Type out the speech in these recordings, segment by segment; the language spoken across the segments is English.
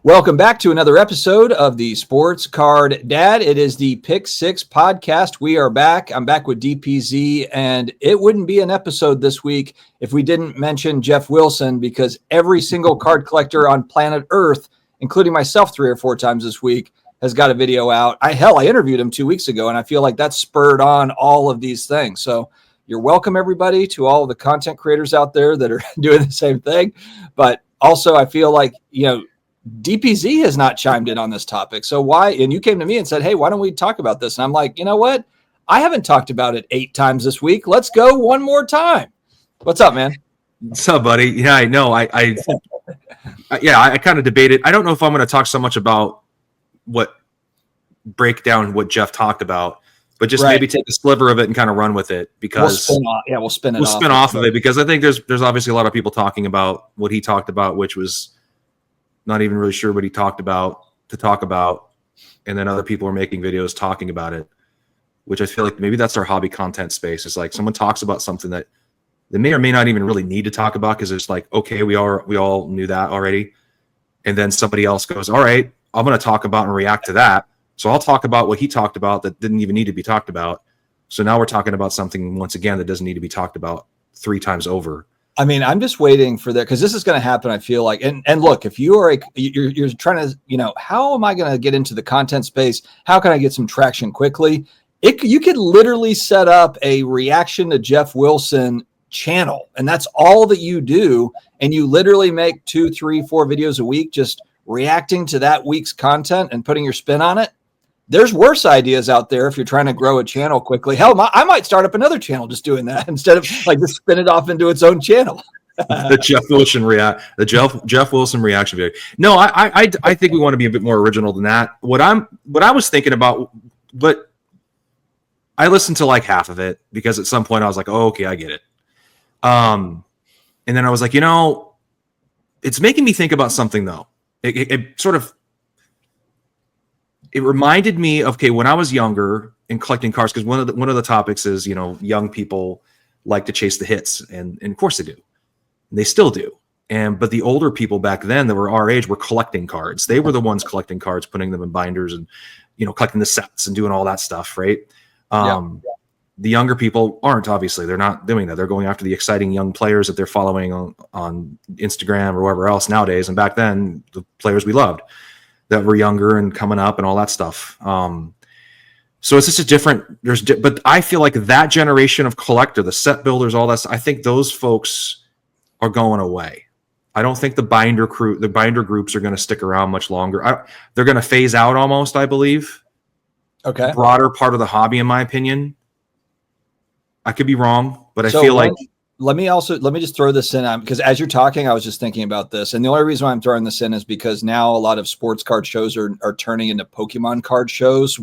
Welcome back to another episode of the Sports Card Dad. It is the Pick 6 podcast. We are back. I'm back with DPZ, and it wouldn't be an episode this week if we didn't mention Geoff Wilson, because every single card collector on planet Earth, including myself 3 or 4 times this week, has got a video out. I interviewed him 2 weeks ago, and I feel like that spurred on all of these things. So you're welcome, everybody, to all of the content creators out there that are doing the same thing. But also, I feel like, DPZ has not chimed in on this topic. So why? And you came to me and said, hey, why don't we talk about this? And I'm like, you know what? I haven't talked about it 8 times this week. Let's go one more time. What's up, man? What's up, buddy? Yeah, I know. I kind of debated. I don't know if I'm going to talk so much about break down what Geoff talked about, but just maybe take a sliver of it and kind of run with it, because we'll spin off of it, because I think there's obviously a lot of people talking about what he talked about, which was not even really sure what he talked about to talk about. And then other people are making videos talking about it, which I feel like maybe that's our hobby content space. It's like someone talks about something that they may or may not even really need to talk about, because it's like, okay, we all knew that already. And then somebody else goes, all right, I'm going to talk about and react to that. So I'll talk about what he talked about that didn't even need to be talked about. So now we're talking about something, once again, that doesn't need to be talked about 3 times over. I mean, I'm just waiting for that, because this is going to happen, I feel like. And look, if you are you're trying to, how am I going to get into the content space? How can I get some traction quickly? You could literally set up a reaction to Geoff Wilson channel, and that's all that you do. And you literally make 2, 3, 4 videos a week, just reacting to that week's content and putting your spin on it. There's worse ideas out there if you're trying to grow a channel quickly. Hell, I might start up another channel just doing that instead of just spin it off into its own channel. The Geoff Wilson reaction video. No, I think we want to be a bit more original than that. What I was thinking about, but I listened to like half of it, because at some point I was like, oh, okay, I get it. And then I was like, it's making me think about something though. It reminded me of, when I was younger and collecting cards, because one of the topics is, young people like to chase the hits, and of course they do. And they still do. But the older people back then that were our age were collecting cards. They were the ones collecting cards, putting them in binders, and collecting the sets and doing all that stuff, right? The younger people aren't, obviously. They're not doing that. They're going after the exciting young players that they're following on Instagram or wherever else nowadays. And back then, the players we loved that were younger and coming up and all that stuff. So it's just a different, but I feel like that generation of collector, the set builders, all that, I think those folks are going away. I don't think the binder groups are going to stick around much longer. They're going to phase out almost, I believe. Okay. Broader part of the hobby, in my opinion. I could be wrong, but I feel like, let me just throw this in, because as you're talking, I was just thinking about this. And the only reason why I'm throwing this in is because now a lot of sports card shows are turning into Pokemon card shows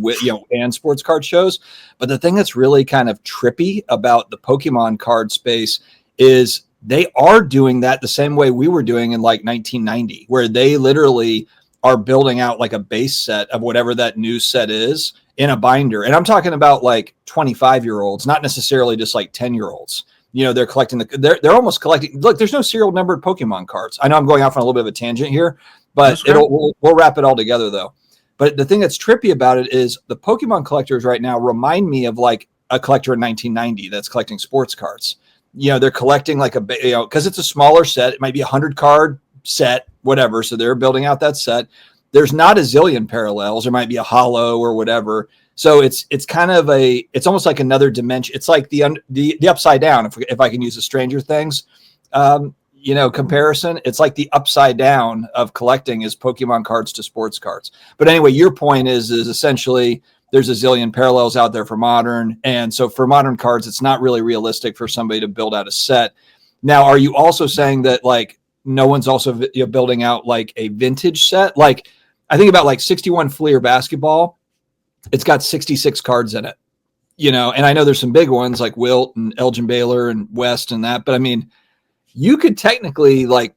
and sports card shows. But the thing that's really kind of trippy about the Pokemon card space is they are doing that the same way we were doing in like 1990, where they literally are building out like a base set of whatever that new set is in a binder. And I'm talking about like 25-year-olds, not necessarily just like 10-year-olds. They're collecting they're almost collecting. Look, there's no serial numbered Pokemon cards. I know I'm going off on a little bit of a tangent here, but we'll wrap it all together though. But the thing that's trippy about it is the Pokemon collectors right now remind me of like a collector in 1990 that's collecting sports cards. They're collecting like because it's a smaller set. It might be 100 card set, whatever. So they're building out that set. There's not a zillion parallels. There might be a holo or whatever. So it's kind of it's almost like another dimension. It's like the upside down. If I can use a Stranger Things, comparison, it's like the upside down of collecting is Pokemon cards to sports cards. But anyway, your point is essentially there's a zillion parallels out there for modern. And so for modern cards, it's not really realistic for somebody to build out a set. Now, are you also saying that like no one's also building out like a vintage set? Like I think about like 61 Fleer basketball. It's got 66 cards in it, and I know there's some big ones like Wilt and Elgin Baylor and West and that, but I mean, you could technically like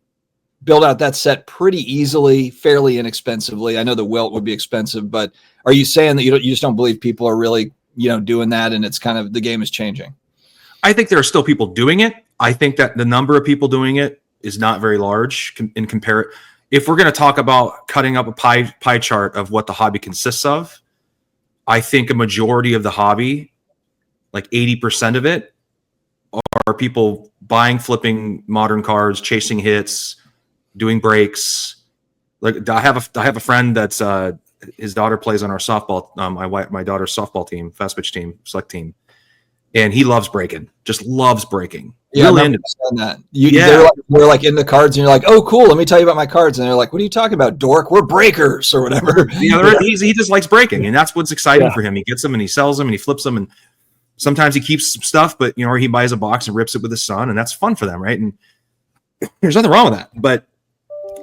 build out that set pretty easily, fairly inexpensively. I know the Wilt would be expensive, but are you saying that you just don't believe people are really, doing that, and it's kind of the game is changing? I think there are still people doing it. I think that the number of people doing it is not very large in compare. if we're going to talk about cutting up a pie chart of what the hobby consists of, I think a majority of the hobby, like 80% of it, are people buying, flipping modern cards, chasing hits, doing breaks. Like I have a friend that's his daughter plays on our softball, my daughter's softball team, fast pitch team, select team, and he loves breaking, just loves breaking. Yeah, really I into that. They're like in the cards, and you're like, oh, cool. Let me tell you about my cards. And they're like, what are you talking about, dork? We're breakers or whatever. Yeah, he just likes breaking, and that's what's exciting for him. He gets them and he sells them and he flips them, and sometimes he keeps some stuff, but or he buys a box and rips it with his son, and that's fun for them, right? And there's nothing wrong with that. But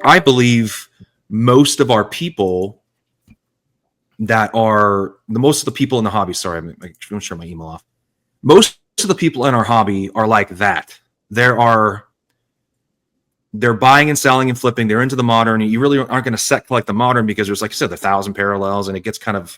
I believe most of our people most of the people in the hobby. Sorry, I'm going to share my email off. Most of the people in our hobby are like that. They're buying and selling and flipping. They're into the modern. You really aren't going to set collect the modern because there's, like I said, 1,000 parallels, and it gets kind of,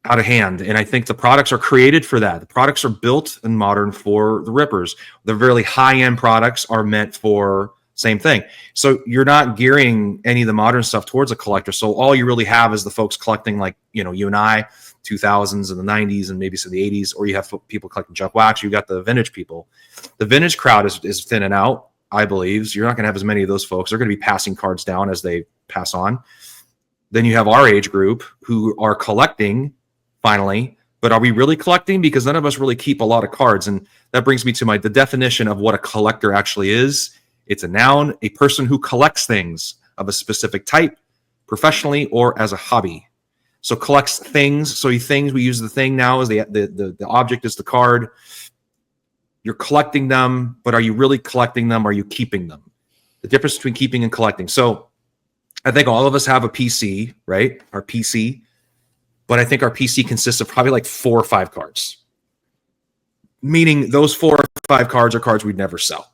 out of hand. And I think the products are created for that. The products are built in modern for the rippers. The really high-end products are meant for same thing. So you're not gearing any of the modern stuff towards a collector. So all you really have is the folks collecting, like, you and I, 2000s and the 90s and maybe some of the 80s, or you have people collecting junk wax. You got the vintage people. The vintage crowd is thinning out, I believe. So you're not going to have as many of those folks. They're going to be passing cards down as they pass on. Then you have our age group who are collecting finally, but are we really collecting? Because none of us really keep a lot of cards. And that brings me to the definition of what a collector actually is. It's a noun, a person who collects things of a specific type, professionally or as a hobby. So collects things. So we use the thing now as the object is the card. You're collecting them, but are you really collecting them? Are you keeping them? The difference between keeping and collecting. So I think all of us have a PC, right? Our PC. But I think our PC consists of probably like 4 or 5 cards. Meaning those 4 or 5 cards are cards we'd never sell.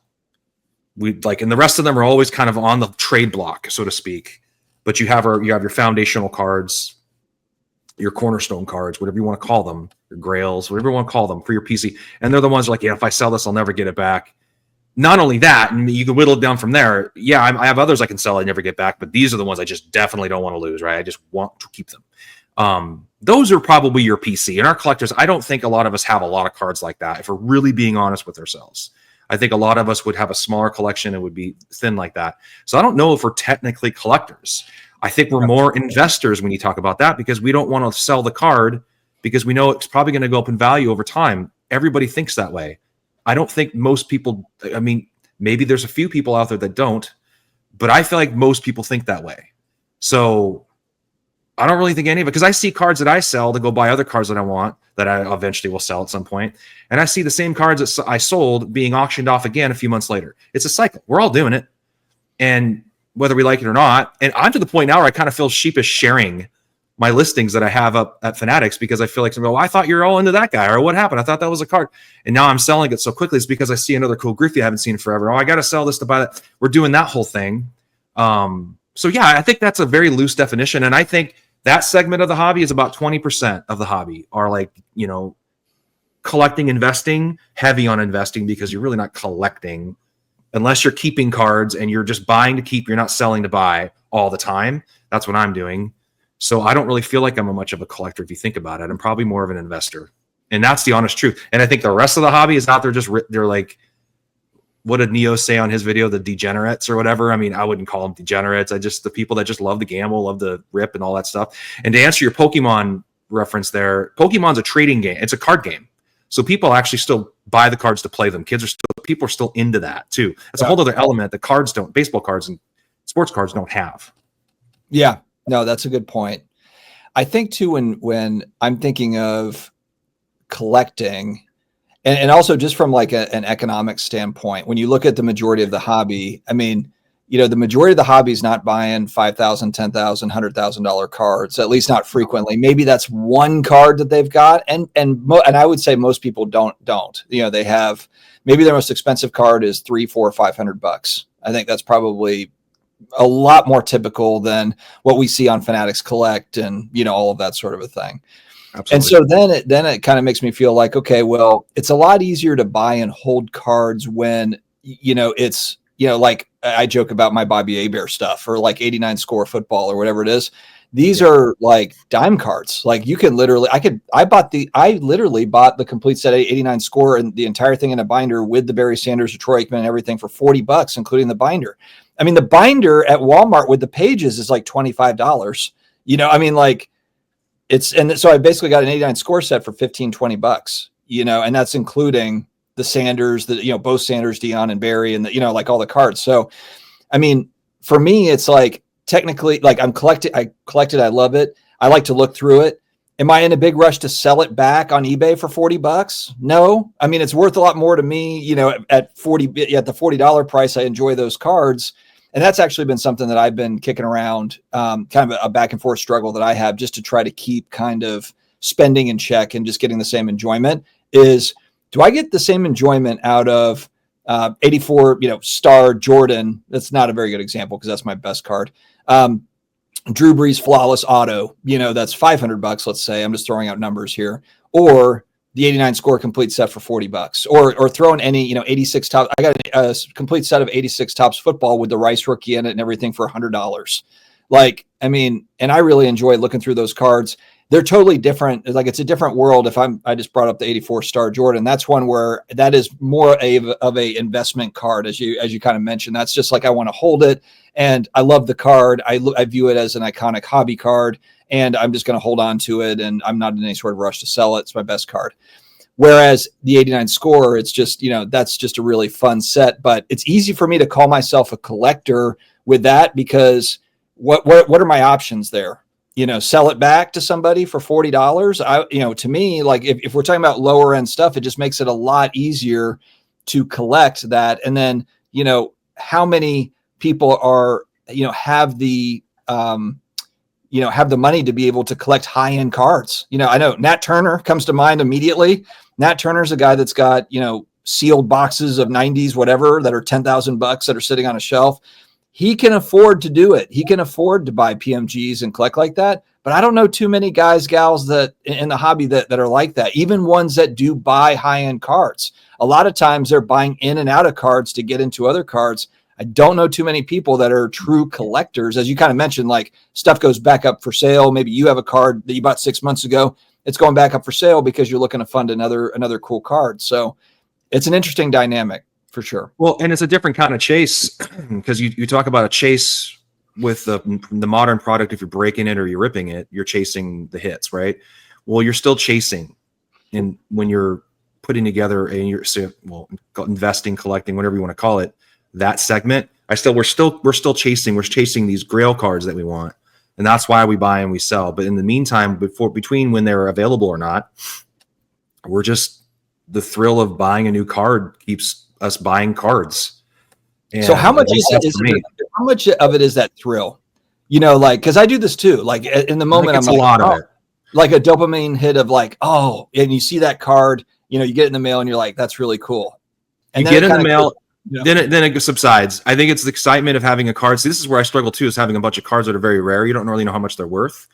And the rest of them are always kind of on the trade block, so to speak. But you have your foundational cards, your cornerstone cards, whatever you want to call them, your grails, whatever you want to call them for your PC. And they're the ones like, if I sell this, I'll never get it back. Not only that, and you can whittle it down from there. Yeah, I have others I can sell I never get back, but these are the ones I just definitely don't want to lose, right? I just want to keep them. Those are probably your PC. And our collectors, I don't think a lot of us have a lot of cards like that, if we're really being honest with ourselves. I think a lot of us would have a smaller collection and would be thin like that. So I don't know if we're technically collectors. I think we're more investors when you talk about that, because we don't want to sell the card because we know it's probably going to go up in value over time. Everybody thinks that way. I don't think most people, maybe there's a few people out there that don't, but I feel like most people think that way. So I don't really think any of it, because I see cards that I sell to go buy other cards that I want that I eventually will sell at some point. And I see the same cards that I sold being auctioned off again a few months later. It's a cycle. We're all doing it. And whether we like it or not, and I'm to the point now where I kind of feel sheepish sharing my listings that I have up at Fanatics, because I feel like, I thought you're all into that guy, or what happened? I thought that was a card. And now I'm selling it so quickly. It's because I see another cool Griffey I haven't seen in forever. I got to sell this to buy that. We're doing that whole thing. So yeah, I think that's a very loose definition. And I think that segment of the hobby is about 20% of the hobby are like, collecting, investing, heavy on investing, because you're really not collecting unless you're keeping cards and you're just buying to keep. You're not selling to buy all the time. That's what I'm doing. So I don't really feel like I'm much of a collector. If you think about it, I'm probably more of an investor, and that's the honest truth. And I think the rest of the hobby is out there. They're like, what did Neo say on his video? The degenerates or whatever. I wouldn't call them degenerates. The people that just love the gamble, love the rip and all that stuff. And to answer your Pokemon reference there, Pokemon's a trading game. It's a card game. So people actually still buy the cards to play them. People are still into that too. It's a whole other element that baseball cards and sports cards don't have. Yeah, no, that's a good point. I think too, when I'm thinking of collecting, and also just from like an economic standpoint, when you look at the majority of the hobby, the majority of the hobby is not buying $5,000, $10,000, $100,000 cards, at least not frequently. Maybe that's one card that they've got. And I would say most people don't, they have, maybe their most expensive card is $300, $400, $500. I think that's probably a lot more typical than what we see on Fanatics Collect and, all of that sort of a thing. Absolutely. And so then it kind of makes me feel like, okay, well, it's a lot easier to buy and hold cards when, it's, like I joke about my Bobby Bear stuff or like 89 score football or whatever it is. These are like dime cards. Like you can literally, I literally bought the complete set of 89 score and the entire thing in a binder with the Barry Sanders, Troy Aikman, and everything for $40, including the binder. I mean, the binder at Walmart with the pages is like $25. You know, I mean, like and so I basically got an 89 score set for $15-20, you know, and that's including the Sanders, both Sanders, Dion, and Barry, and like all the cards. So, I mean, for me, it's like, technically, like I collected, I love it. I like to look through it. Am I in a big rush to sell it back on eBay for $40? No. I mean, it's worth a lot more to me, at the $40 price. I enjoy those cards. And that's actually been something that I've been kicking around, kind of a back and forth struggle that I have just to try to keep kind of spending in check and just getting the same enjoyment is, do I get the same enjoyment out of 84, star Jordan? That's not a very good example because that's my best card. Drew Brees flawless auto, that's $500, let's say. I'm just throwing out numbers here. Or the 89 score complete set for $40, or throwing any, 86 top. I got a complete set of 86 Topps football with the Rice rookie in it and everything for $100. Like, I mean, and I really enjoy looking through those cards. They're totally different. Like it's a different world. I just brought up the 84 star Jordan. That's one where that is more of a investment card, as you kind of mentioned. That's just like, I want to hold it and I love the card. I view it as an iconic hobby card and I'm just going to hold on to it. And I'm not in any sort of rush to sell it. It's my best card. Whereas the 89 score, it's just, that's just a really fun set, but it's easy for me to call myself a collector with that because what are my options there? Sell it back to somebody for $40. To me, like if we're talking about lower end stuff, it just makes it a lot easier to collect that. And then, how many people are, have the money to be able to collect high end cards. I know Nat Turner comes to mind immediately. Nat Turner's a guy that's got, sealed boxes of 90s, whatever, that are $10,000 that are sitting on a shelf. He can afford to do it. He can afford to buy PMGs and collect like that. But I don't know too many guys, gals that in the hobby that are like that, even ones that do buy high-end cards. A lot of times they're buying in and out of cards to get into other cards. I don't know too many people that are true collectors. As you kind of mentioned, like stuff goes back up for sale. Maybe you have a card that you bought 6 months ago. It's going back up for sale because you're looking to fund another cool card. So it's an interesting dynamic. For sure. Well, and it's a different kind of chase because you talk about a chase with the modern product. If you're breaking it or you're ripping it, you're chasing the hits, right? Well, you're still chasing, and when you're putting together investing, collecting, whatever you want to call it, that segment, we're still chasing. We're chasing these Grail cards that we want, and that's why we buy and we sell. But in the meantime, between when they're available or not, we're just the thrill of buying a new card keeps us buying cards. And so how much how much of it is that thrill? Like, cause I do this too. Like in the moment, I'm like, a lot of it. Like a dopamine hit of like, oh, and you see that card, you get it in the mail and you're like, that's really cool. And you get in the mail, then it subsides. I think it's the excitement of having a card. See, this is where I struggle too, is having a bunch of cards that are very rare. You don't really know how much they're worth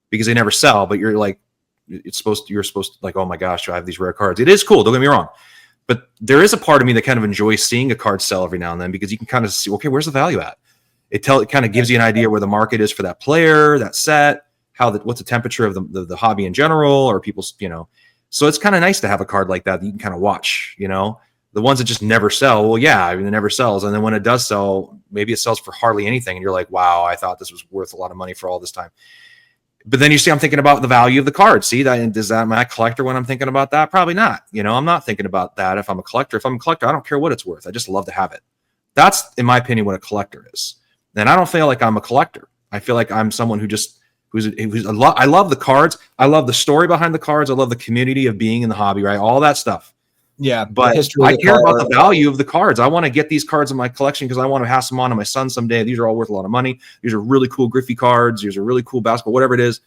because they never sell, but you're like, you're supposed to like, oh my gosh, I have these rare cards. It is cool. Don't get me wrong. But there is a part of me that kind of enjoys seeing a card sell every now and then because you can kind of see, okay, where's the value at? It kind of gives you an idea where the market is for that player, that set, what's the temperature of the hobby in general, or people's, So it's kind of nice to have a card like that you can kind of watch, The ones that just never sell, well, yeah, I mean, it never sells. And then when it does sell, maybe it sells for hardly anything. And you're like, wow, I thought this was worth a lot of money for all this time. But then you see, I'm thinking about the value of the card. See, am I a collector when I'm thinking about that? Probably not. I'm not thinking about that if I'm a collector. If I'm a collector, I don't care what it's worth. I just love to have it. That's, in my opinion, what a collector is. And I don't feel like I'm a collector. I feel like I'm someone I love the cards. I love the story behind the cards. I love the community of being in the hobby, right? All that stuff. Yeah. But I care about the value of the cards. I want to get these cards in my collection because I want to pass them on to my son someday. These are all worth a lot of money. These are really cool Griffey cards. These are really cool basketball, whatever it is.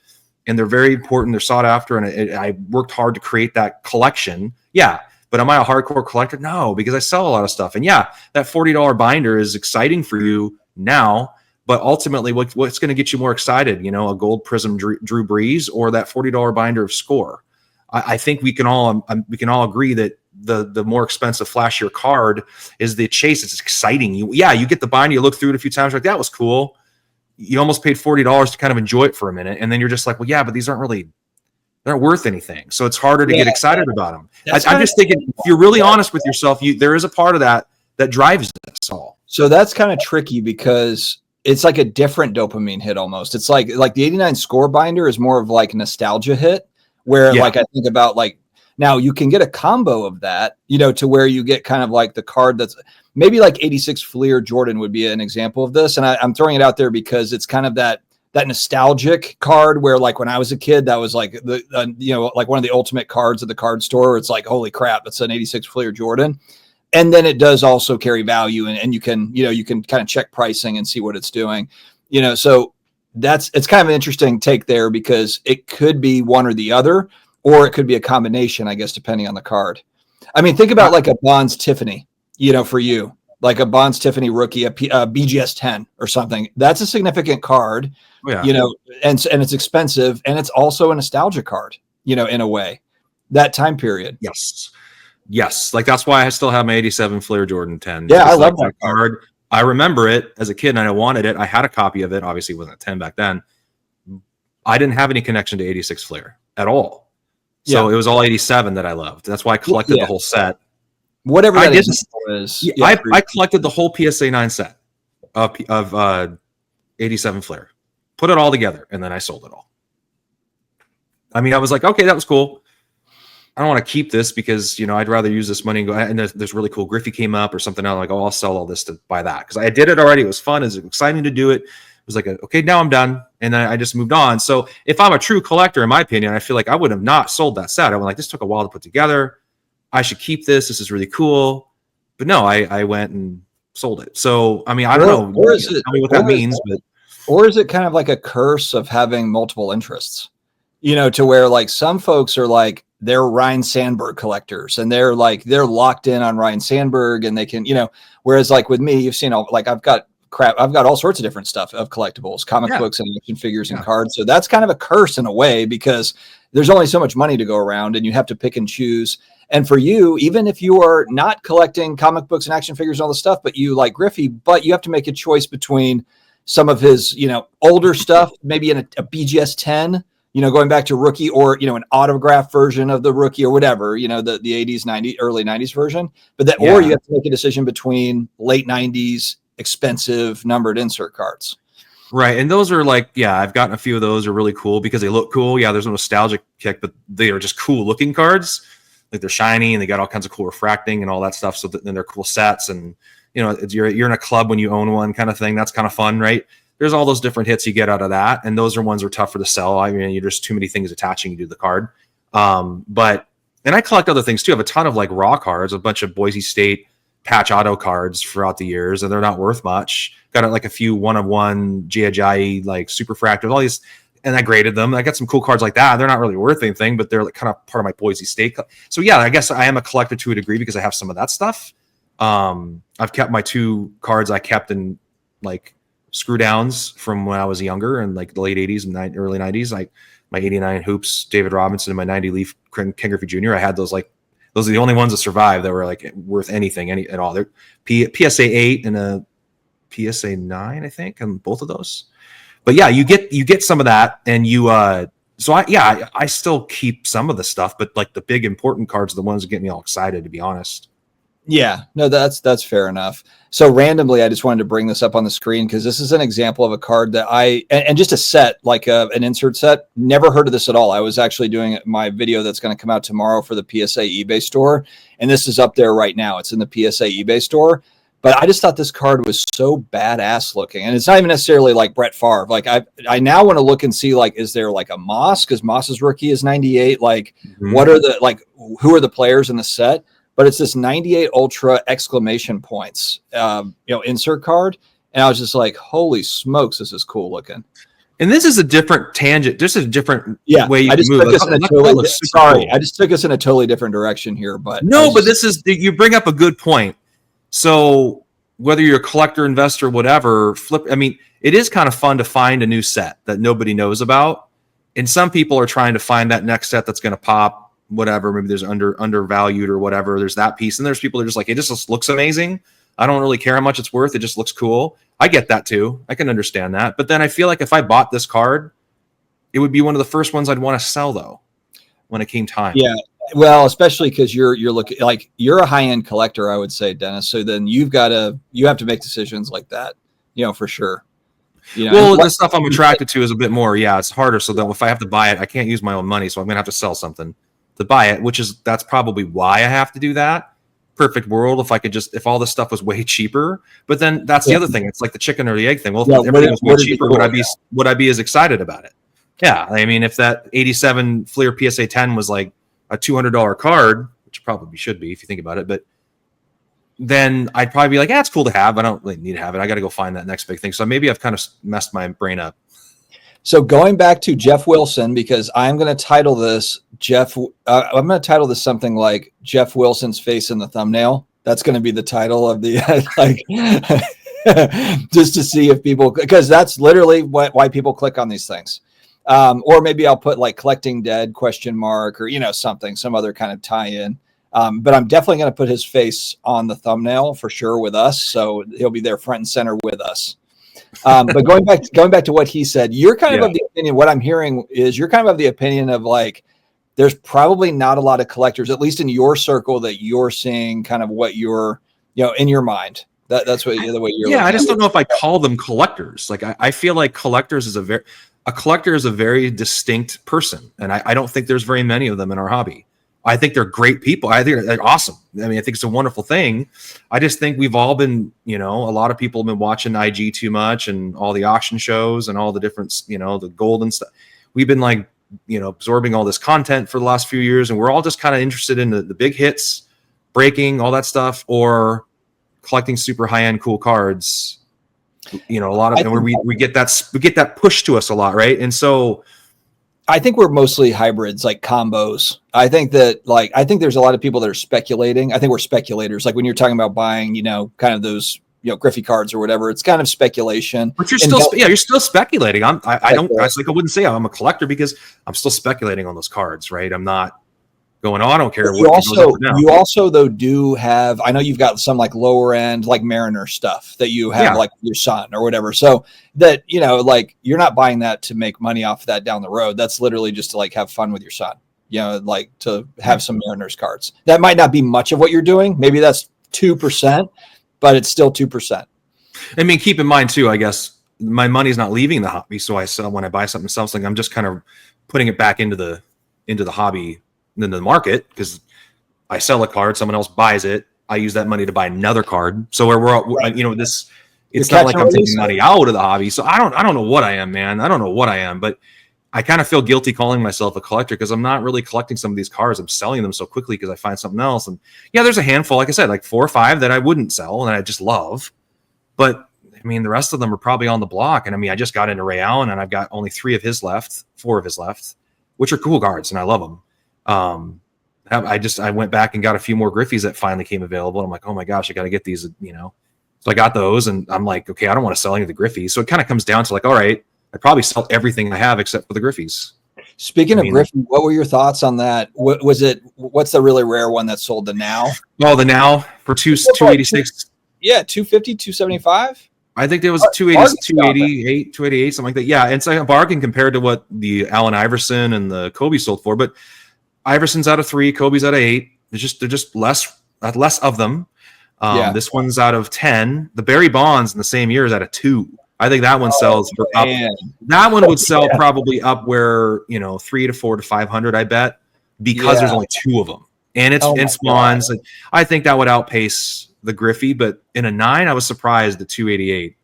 And they're very important. They're sought after. And I worked hard to create that collection. Yeah. But am I a hardcore collector? No, because I sell a lot of stuff. And yeah, that $40 binder is exciting for you now. But ultimately, what's going to get you more excited? A gold prism Drew Brees or that $40 binder of Score? I think we can all agree that the more expensive, flashier card is the chase. It's exciting. You get the binder, you look through it a few times, like that was cool. You almost paid $40 to kind of enjoy it for a minute, and then you're just like, well, yeah, but they're not worth anything. So it's harder to get excited about them. I'm just thinking, if you're really honest with yourself, there is a part of that drives us all. So that's kind of tricky because it's like a different dopamine hit almost. It's like the 89 score binder is more of like a nostalgia hit, where like I think about like, now you can get a combo of that, to where you get kind of like the card that's maybe like 86 Fleer Jordan would be an example of this. And I'm throwing it out there because it's kind of that nostalgic card where like when I was a kid, that was like like one of the ultimate cards at the card store. It's like, holy crap, it's an 86 Fleer Jordan. And then it does also carry value, and you can kind of check pricing and see what it's doing, so it's kind of an interesting take there because it could be one or the other, or it could be a combination, I guess, depending on the card. I mean, think about like a Bonds Tiffany, for you, like a Bonds Tiffany rookie, a BGS 10 or something. That's a significant card, and it's expensive, and it's also a nostalgia card, in a way, that time period. Yes. Like that's why I still have my 87 Fleer Jordan 10. Yeah, I love that card. I remember it as a kid and I wanted it. I had a copy of it. Obviously it wasn't a 10 back then. I didn't have any connection to 86 Fleer at all. So it was all 87 that I loved. That's why I collected the whole set. Whatever that is. I collected the whole PSA 9 set of 87 Fleer. Put it all together and then I sold it all. I mean, I was like, okay, that was cool. I don't want to keep this because, I'd rather use this money and go, and there's really cool Griffey came up or something. I'm like, oh, I'll sell all this to buy that. Cause I did it already. It was fun. It was exciting to do it. It was like, okay, now I'm done. And then I just moved on. So if I'm a true collector, in my opinion, I feel like I would have not sold that set. I was like, this took a while to put together. I should keep this. This is really cool. But no, I went and sold it. So, I mean, I don't know. Or is it, tell me what that means, or is it kind of like a curse of having multiple interests, to where like some folks are like, they're Ryan Sandberg collectors and they're locked in on Ryan Sandberg and they can, whereas like with me, you've seen I've got all sorts of different stuff of collectibles, comic books and action figures and cards. So that's kind of a curse in a way because there's only so much money to go around and you have to pick and choose. And for you, even if you are not collecting comic books and action figures and all this stuff, but you like Griffey, but you have to make a choice between some of his, older stuff, maybe in a BGS 10, going back to rookie or, an autograph version of the rookie or whatever, the 80s, 90s, early 90s version. But that, or you have to make a decision between late 90s, expensive numbered insert cards. Right. And those are like, I've gotten a few of those are really cool because they look cool. Yeah, there's a nostalgic kick, but they are just cool looking cards. Like they're shiny and they got all kinds of cool refracting and all that stuff. So then they're cool sets and, you're in a club when you own one kind of thing. That's kind of fun, right? There's all those different hits you get out of that. And those are ones that are tougher to sell. I mean, there's too many things attaching you to the card. And I collect other things too. I have a ton of like raw cards, a bunch of Boise State patch auto cards throughout the years, and they're not worth much. Got like a few one-of-one Giagiai, like super fractors, all these, and I graded them. I got some cool cards like that. They're not really worth anything, but they're like kind of part of my Boise State. So yeah, I guess I am a collector to a degree because I have some of that stuff. I've kept my 2 cards I kept in like screw downs from when I was younger in like the late 80s and early 90s, like my 89 Hoops David Robinson and my 90 Leaf Ken Griffey Jr. I had those those are the only ones that survived that were like worth anything at all. They're PSA 8 and a PSA 9, I think, and both of those. But yeah, you get some of that, and I still keep some of the stuff, but like the big important cards are the ones that get me all excited, to be honest. Yeah, no, that's fair enough. So randomly, I just wanted to bring this up on the screen because this is an example of a card that and just a set, like an insert set. Never heard of this at all. I was actually doing my video that's going to come out tomorrow for the PSA eBay store, and this is up there right now. It's in the PSA eBay store. But I just thought this card was so badass looking, and it's not even necessarily like Brett Favre. Like I now want to look and see like, is there like a Moss? Because Moss's rookie is 98. Like, what are the who are the players in the set? But it's this 98 Ultra exclamation points, insert card. And I was just like, holy smokes, this is cool looking. And this is a different tangent. This is a different way you I just move. Took us in a totally, sorry, I just took us in a totally different direction here. But but this is, you bring up a good point. So whether you're a collector, investor, whatever, it is kind of fun to find a new set that nobody knows about. And some people are trying to find that next set that's going to pop. whatever, maybe there's undervalued or whatever. There's that piece. And there's people that are just like, it just looks amazing. I don't really care how much it's worth. It just looks cool. I get that too. I can understand that. But then I feel like if I bought this card, it would be one of the first ones I'd want to sell though, when it came time. Yeah. Well, especially because you're looking like you're a high-end collector, I would say, Dennis. So then you have to make decisions like that, for sure. Well, the stuff I'm attracted to is a bit more. Yeah, it's harder. So that if I have to buy it, I can't use my own money. So I'm going to have to sell something to buy it, that's probably why I have to do that. Perfect world if all this stuff was way cheaper. But then that's the other thing. It's like the chicken or the egg thing. Well, if everything was way cheaper, would I be as excited about it? Yeah. I mean, if that 87 Fleer PSA 10 was like a $200 card, which probably should be if you think about it, but then I'd probably be like, it's cool to have. I don't really need to have it. I got to go find that next big thing. So maybe I've kind of messed my brain up. So going back to Geoff Wilson, because I'm going to title this I'm going to title this something like Geoff Wilson's face in the thumbnail. That's going to be the title of the just to see if people, because that's literally why people click on these things. Or maybe I'll put like collecting dead ? Or, some other kind of tie-in. But I'm definitely going to put his face on the thumbnail for sure with us. So he'll be there front and center with us. But going back to what he said, you're kind of the opinion, what I'm hearing is you're kind of the opinion of like, there's probably not a lot of collectors, at least in your circle, that you're seeing kind of what you're, in your mind. That's what the way you're. Yeah. I just don't know if I call them collectors. Like I feel like collectors is a collector is a very distinct person. And I don't think there's very many of them in our hobby. I think they're great people. I think they're awesome. I mean, I think it's a wonderful thing. I just think we've all been, a lot of people have been watching IG too much and all the auction shows and all the different, the gold and stuff. We've been like, absorbing all this content for the last few years. And we're all just kind of interested in the big hits, breaking, all that stuff, or collecting super high-end cool cards. A lot of, and we get that push to us a lot. Right. And so, I think we're mostly hybrids, like combos. I think there's a lot of people that are speculating. I think we're speculators. Like when you're talking about buying, kind of those, Griffey cards or whatever, it's kind of speculation. But you're still speculating. I wouldn't say I'm a collector because I'm still speculating on those cards, right? I'm not going, I don't care. You also though do have, I know you've got some like lower end, like Mariner stuff that you have like your son or whatever. So that, like you're not buying that to make money off of that down the road. That's literally just to like have fun with your son, like to have some Mariners cards. That might not be much of what you're doing. Maybe that's 2%, but it's still 2%. I mean, keep in mind too, I guess my money's not leaving the hobby. So when I buy something, sell something, I'm just kind of putting it back into the hobby, in the market, because I sell a card, someone else buys it. I use that money to buy another card. So it's not like I'm taking money out of the hobby. So I don't know what I am, man. I don't know what I am, but I kind of feel guilty calling myself a collector because I'm not really collecting some of these cards. I'm selling them so quickly because I find something else. And there's a handful, like I said, like 4 or 5 that I wouldn't sell and I just love. But I mean, the rest of them are probably on the block. And I mean, I just got into Ray Allen and I've got only 4 of his left, which are cool cards and I love them. I went back and got a few more Griffies that finally came available. I'm like, oh my gosh, I got to get these, So I got those and I'm like, okay, I don't want to sell any of the Griffies. So it kind of comes down to like, all right, I'd probably sell everything I have except for the Griffies. Speaking of Griffey, what were your thoughts on that? What's the really rare one that sold, the Now? Oh, the Now for 286. Yeah, 250, 275. I think there was 280, 288, something like that. Yeah, it's like a bargain compared to what the Allen Iverson and the Kobe sold for. But Iverson's out of 3, Kobe's out of 8. They're just less of them. This one's out of 10. The Barry Bonds in the same year is out of 2. I think that one sells for up. That one would sell probably up where 3 to 4 to 500. I bet because there's only 2 of them, and it's spawns. I think that would outpace the Griffey, but in a 9, I was surprised at 288.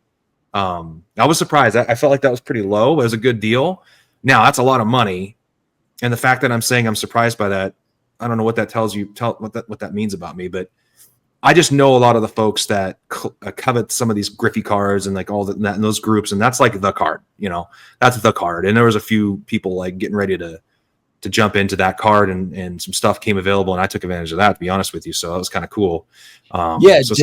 I was surprised. I felt like that was pretty low. It was a good deal. Now that's a lot of money, and the fact that I'm saying I'm surprised by that, I don't know what that tells you. What that means about me, but I just know a lot of the folks that covet some of these Griffey cards and like all that in those groups, and that's like the card. That's the card. And there was a few people like getting ready to jump into that card, and some stuff came available, and I took advantage of that, to be honest with you. So that was kind of cool. So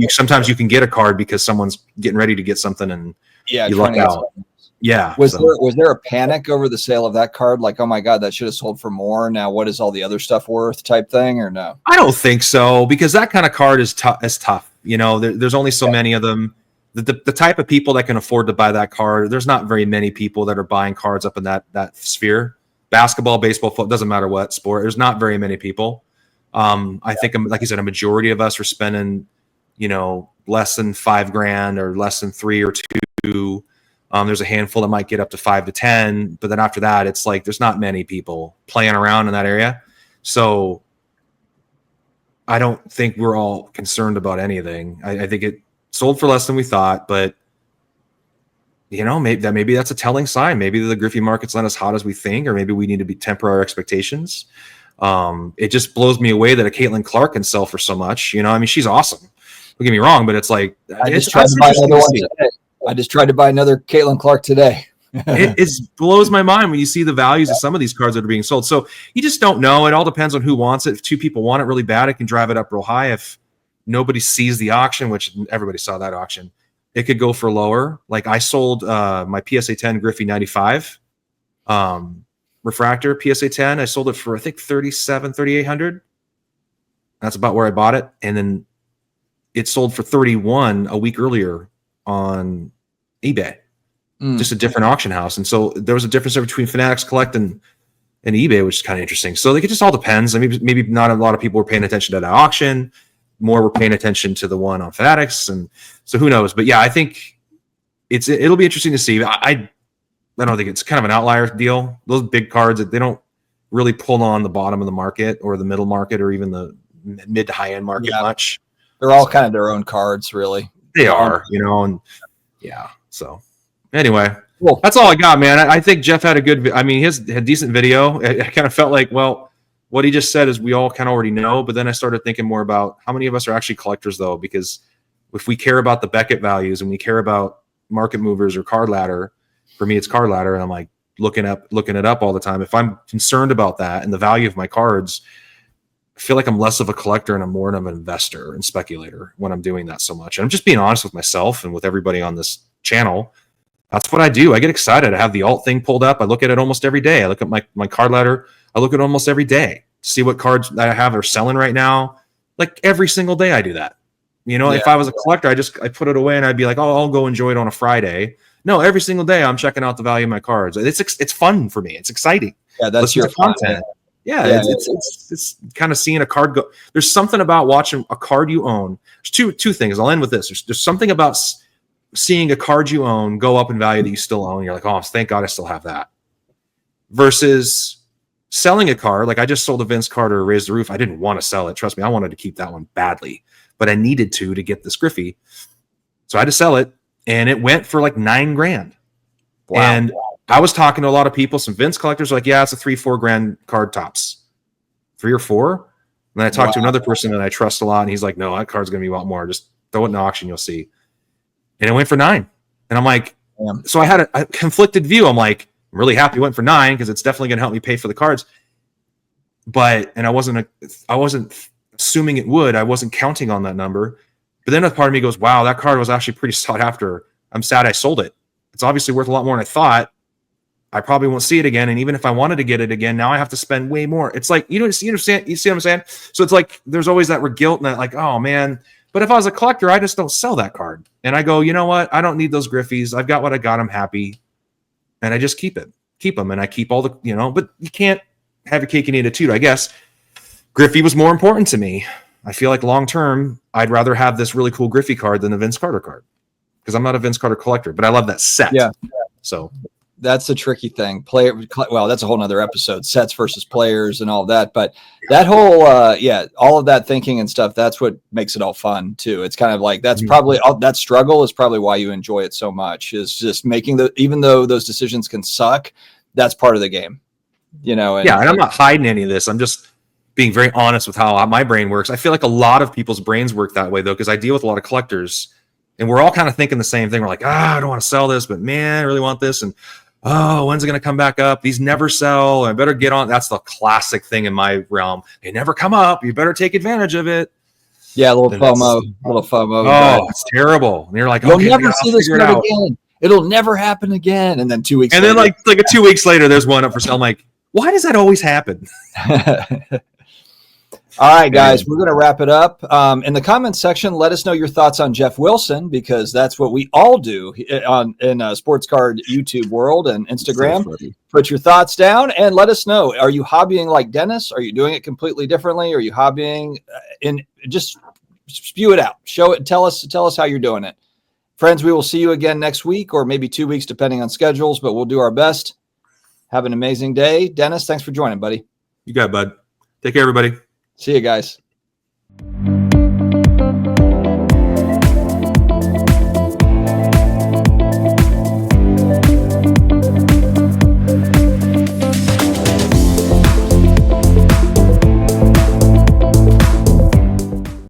sometimes you can get a card because someone's getting ready to get something, and you luck out. Yeah. Was there a panic over the sale of that card? Like, oh my God, that should have sold for more. Now, what is all the other stuff worth type thing, or no? I don't think so, because that kind of card is tough. You know, there's only so many of them. The type of people that can afford to buy that card, there's not very many people that are buying cards up in that sphere. Basketball, baseball, football, doesn't matter what sport. There's not very many people. I think, like you said, a majority of us are spending, you know, less than $5,000 or less than 3 or 2. There's a handful that might get up to 5 to 10, but then after that, it's like there's not many people playing around in that area. So I don't think we're all concerned about anything. I think it sold for less than we thought, but you know, maybe that's a telling sign. Maybe the Griffey market's not as hot as we think, or maybe we need to temper our expectations. It just blows me away that a Caitlin Clark can sell for so much. You know, I mean, she's awesome. Don't get me wrong, but it's like I just tried to buy another one today. I just tried to buy another Caitlin Clark today. it blows my mind when you see the values of some of these cards that are being sold. So you just don't know. It all depends on who wants it. If 2 people want it really bad, it can drive it up real high. If nobody sees the auction, which everybody saw that auction, it could go for lower. Like I sold my PSA 10 Griffey 95 refractor PSA 10. I sold it for, I think, $3,800. That's about where I bought it. And then it sold for $31 a week earlier on eBay. Just a different auction house. And so there was a difference between Fanatics Collect and eBay, which is kind of interesting. So like, it just all depends. I mean, maybe not a lot of people were paying attention to that auction. More were paying attention to the one on Fanatics. And so who knows? But yeah, I think it'll be interesting to see. I don't think it's kind of an outlier deal. Those big cards, they don't really pull on the bottom of the market or the middle market or even the mid to high end market much. They're all kind of their own cards, really. They are, you know, and yeah. So anyway, cool. That's all I got, man. I think Geoff had a good, I mean, he had a decent video. I kind of felt like, well, what he just said is we all kind of already know, but then I started thinking more about how many of us are actually collectors, though, because if we care about the Beckett values and we care about market movers or card ladder, for me, it's card ladder, and I'm like looking it up all the time. If I'm concerned about that and the value of my cards, I feel like I'm less of a collector and I'm more of an investor and speculator when I'm doing that so much. And I'm just being honest with myself and with everybody on this channel. That's what I do. I get excited. I have the alt thing pulled up. I look at it almost every day. I look at my card ladder. I look at it almost every day to see what cards that I have are selling right now. Like every single day I do that. You know, if I was a collector, I put it away and I'd be like, oh, I'll go enjoy it on a Friday. No, every single day I'm checking out the value of my cards. It's fun for me. It's exciting. Yeah, that's your content. Yeah, it's kind of seeing a card go. There's something about watching a card you own. There's two things. I'll end with this. There's something about seeing a card you own go up in value that you still own. You're like, oh, thank God I still have that. Versus selling a card. Like I just sold a Vince Carter Raise the Roof. I didn't want to sell it. Trust me, I wanted to keep that one badly, but I needed to get this Griffey. So I had to sell it, and it went for like $9,000. Wow. And I was talking to a lot of people. Some Vince collectors were like, yeah, it's a $3-4 grand card tops. 3 or 4. And then I talked to another person that I trust a lot, and he's like, no, that card's going to be a lot more. Just throw it in the auction, you'll see. And it went for 9. And I'm like, so I had a conflicted view. I'm like, I'm really happy it went for 9 because it's definitely going to help me pay for the cards. And I wasn't assuming it would. I wasn't counting on that number. But then a part of me goes, wow, that card was actually pretty sought after. I'm sad I sold it. It's obviously worth a lot more than I thought. I probably won't see it again. And even if I wanted to get it again, now I have to spend way more. It's like, you understand? You see what I'm saying? So it's like, there's always that guilt and that like, oh man. But if I was a collector, I just don't sell that card. And I go, you know what? I don't need those Griffies. I've got what I got. I'm happy. And I just keep them. And I keep all the, but you can't have your cake and eat it too, I guess. Griffey was more important to me. I feel like long-term, I'd rather have this really cool Griffey card than the Vince Carter card because I'm not a Vince Carter collector, but I love that set. Yeah. So that's the tricky thing. Well, that's a whole nother episode, sets versus players and all of that. But that whole, all of that thinking and stuff, that's what makes it all fun too. It's kind of like, that's probably that struggle is probably why you enjoy it so much, is just making even though those decisions can suck, that's part of the game, And I'm not hiding any of this. I'm just being very honest with how my brain works. I feel like a lot of people's brains work that way though, because I deal with a lot of collectors and we're all kind of thinking the same thing. We're like, I don't want to sell this, but man, I really want this. And when's it going to come back up? These never sell. I better get on. That's the classic thing in my realm. They never come up. You better take advantage of it. Yeah, a little FOMO. Oh, it's terrible. And you're like, you'll never see this card again. it'll never happen again. And then 2 weeks and later, then like 2 weeks later, there's one up for sale. I'm like, why does that always happen? All right, guys, we're going to wrap it up. In the comments section, let us know your thoughts on Geoff Wilson, because that's what we all do in sports card YouTube world and Instagram. So put your thoughts down and let us know. Are you hobbying like Dennis? Are you doing it completely differently? Are you hobbying just spew it out. Show it. Tell us how you're doing it. Friends, we will see you again next week or maybe 2 weeks, depending on schedules, but we'll do our best. Have an amazing day. Dennis, thanks for joining, buddy. You got it, bud. Take care, everybody. See you guys.